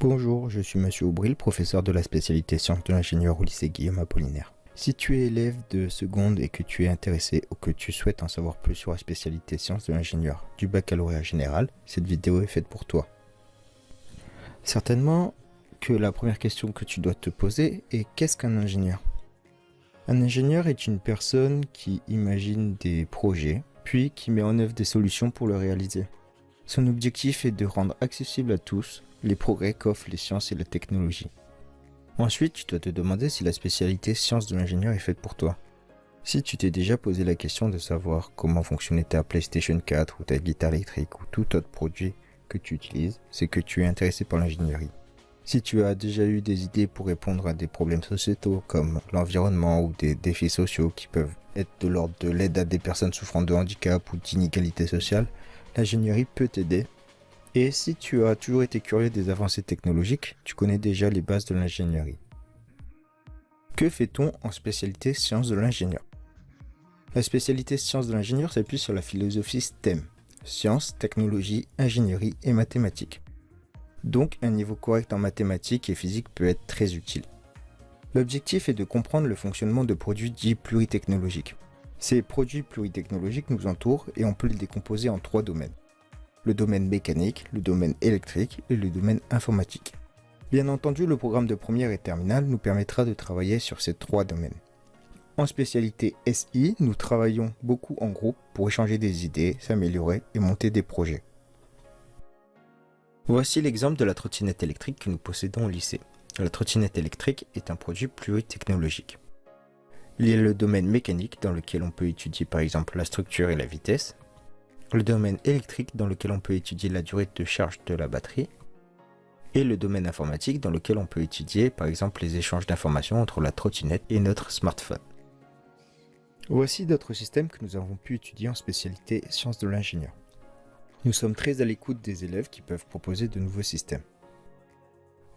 Bonjour, je suis Monsieur Aubril, professeur de la spécialité sciences de l'ingénieur au lycée Guillaume Apollinaire. Si tu es élève de seconde et que tu es intéressé ou que tu souhaites en savoir plus sur la spécialité sciences de l'ingénieur du baccalauréat général, cette vidéo est faite pour toi. Certainement que la première question que tu dois te poser est qu'est-ce qu'un ingénieur? Un ingénieur est une personne qui imagine des projets, puis qui met en œuvre des solutions pour le réaliser. Son objectif est de rendre accessible à tous les progrès qu'offrent les sciences et la technologie. Ensuite, tu dois te demander si la spécialité sciences de l'ingénieur est faite pour toi. Si tu t'es déjà posé la question de savoir comment fonctionnait ta PlayStation 4 ou ta guitare électrique ou tout autre produit que tu utilises, c'est que tu es intéressé par l'ingénierie. Si tu as déjà eu des idées pour répondre à des problèmes sociétaux comme l'environnement ou des défis sociaux qui peuvent être de l'ordre de l'aide à des personnes souffrant de handicap ou d'inégalité sociale, l'ingénierie peut t'aider. Et si tu as toujours été curieux des avancées technologiques, tu connais déjà les bases de l'ingénierie. Que fait-on en spécialité sciences de l'ingénieur? La spécialité sciences de l'ingénieur s'appuie sur la philosophie STEM, sciences, technologie, ingénierie et mathématiques. Donc un niveau correct en mathématiques et physique peut être très utile. L'objectif est de comprendre le fonctionnement de produits dits pluritechnologiques. Ces produits pluritechnologiques nous entourent et on peut les décomposer en 3 domaines. Le domaine mécanique, le domaine électrique et le domaine informatique. Bien entendu, le programme de première et terminale nous permettra de travailler sur ces 3 domaines. En spécialité SI, nous travaillons beaucoup en groupe pour échanger des idées, s'améliorer et monter des projets. Voici l'exemple de la trottinette électrique que nous possédons au lycée. La trottinette électrique est un produit pluritechnologique. Il y a le domaine mécanique dans lequel on peut étudier par exemple la structure et la vitesse. Le domaine électrique dans lequel on peut étudier la durée de charge de la batterie. Et le domaine informatique dans lequel on peut étudier par exemple les échanges d'informations entre la trottinette et notre smartphone. Voici d'autres systèmes que nous avons pu étudier en spécialité sciences de l'ingénieur. Nous sommes très à l'écoute des élèves qui peuvent proposer de nouveaux systèmes.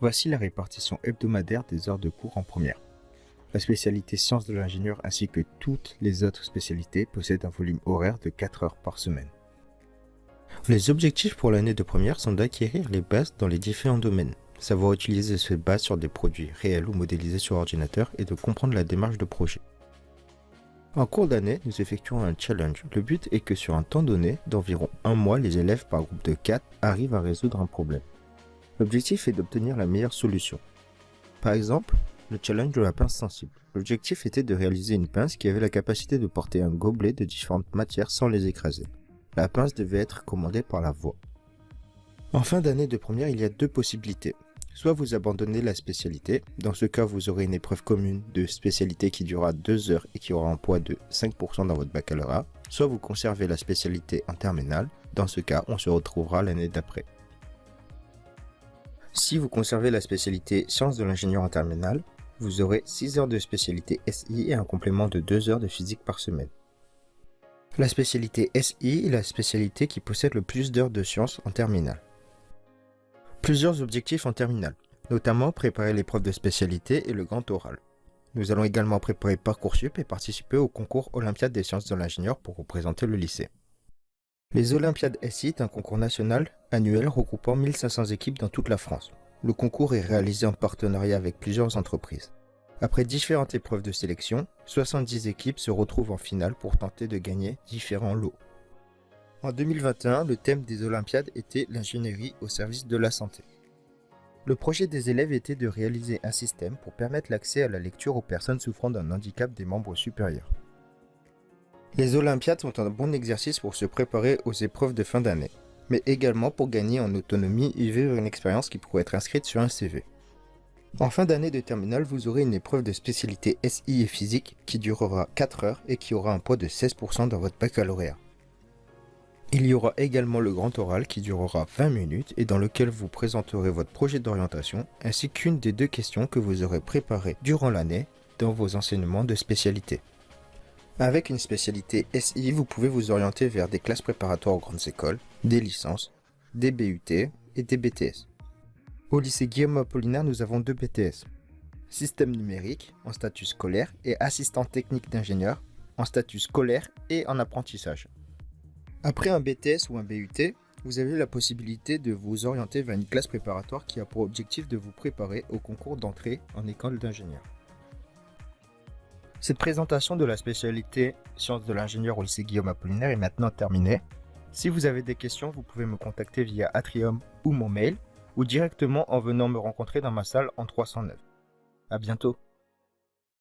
Voici la répartition hebdomadaire des heures de cours en première. La spécialité sciences de l'ingénieur ainsi que toutes les autres spécialités possèdent un volume horaire de 4 heures par semaine. Les objectifs pour l'année de première sont d'acquérir les bases dans les différents domaines, savoir utiliser ces bases sur des produits réels ou modélisés sur ordinateur et de comprendre la démarche de projet. En cours d'année, nous effectuons un challenge. Le but est que sur un temps donné, d'environ 1 mois, les élèves par groupe de 4 arrivent à résoudre un problème. L'objectif est d'obtenir la meilleure solution. Par exemple, le challenge de la pince sensible. L'objectif était de réaliser une pince qui avait la capacité de porter un gobelet de différentes matières sans les écraser. La pince devait être commandée par la voix. En fin d'année de première, il y a 2 possibilités. Soit vous abandonnez la spécialité, dans ce cas vous aurez une épreuve commune de spécialité qui durera 2 heures et qui aura un poids de 5% dans votre baccalauréat, soit vous conservez la spécialité en terminale, dans ce cas on se retrouvera l'année d'après. Si vous conservez la spécialité sciences de l'ingénieur en terminale, vous aurez 6 heures de spécialité SI et un complément de 2 heures de physique par semaine. La spécialité SI est la spécialité qui possède le plus d'heures de sciences en terminale. Plusieurs objectifs en terminale, notamment préparer l'épreuve de spécialité et le grand oral. Nous allons également préparer Parcoursup et participer au concours Olympiade des sciences de l'ingénieur pour représenter le lycée. Les Olympiades SI est un concours national annuel regroupant 1500 équipes dans toute la France. Le concours est réalisé en partenariat avec plusieurs entreprises. Après différentes épreuves de sélection, 70 équipes se retrouvent en finale pour tenter de gagner différents lots. En 2021, le thème des Olympiades était l'ingénierie au service de la santé. Le projet des élèves était de réaliser un système pour permettre l'accès à la lecture aux personnes souffrant d'un handicap des membres supérieurs. Les Olympiades sont un bon exercice pour se préparer aux épreuves de fin d'année, mais également pour gagner en autonomie et vivre une expérience qui pourrait être inscrite sur un CV. En fin d'année de terminale, vous aurez une épreuve de spécialité SI et physique qui durera 4 heures et qui aura un poids de 16% dans votre baccalauréat. Il y aura également le grand oral qui durera 20 minutes et dans lequel vous présenterez votre projet d'orientation ainsi qu'une des 2 questions que vous aurez préparées durant l'année dans vos enseignements de spécialité. Avec une spécialité SI, vous pouvez vous orienter vers des classes préparatoires aux grandes écoles, des licences, des BUT et des BTS. Au lycée Guillaume Apollinaire, nous avons 2 BTS. Système numérique en statut scolaire et assistant technique d'ingénieur en statut scolaire et en apprentissage. Après un BTS ou un BUT, Vous avez la possibilité de vous orienter vers une classe préparatoire qui a pour objectif de vous préparer au concours d'entrée en école d'ingénieur. Cette présentation de la spécialité Sciences de l'ingénieur au lycée Guillaume Apollinaire est maintenant terminée. Si vous avez des questions, vous pouvez me contacter via Atrium ou mon mail, ou directement en venant me rencontrer dans ma salle en 309. À bientôt.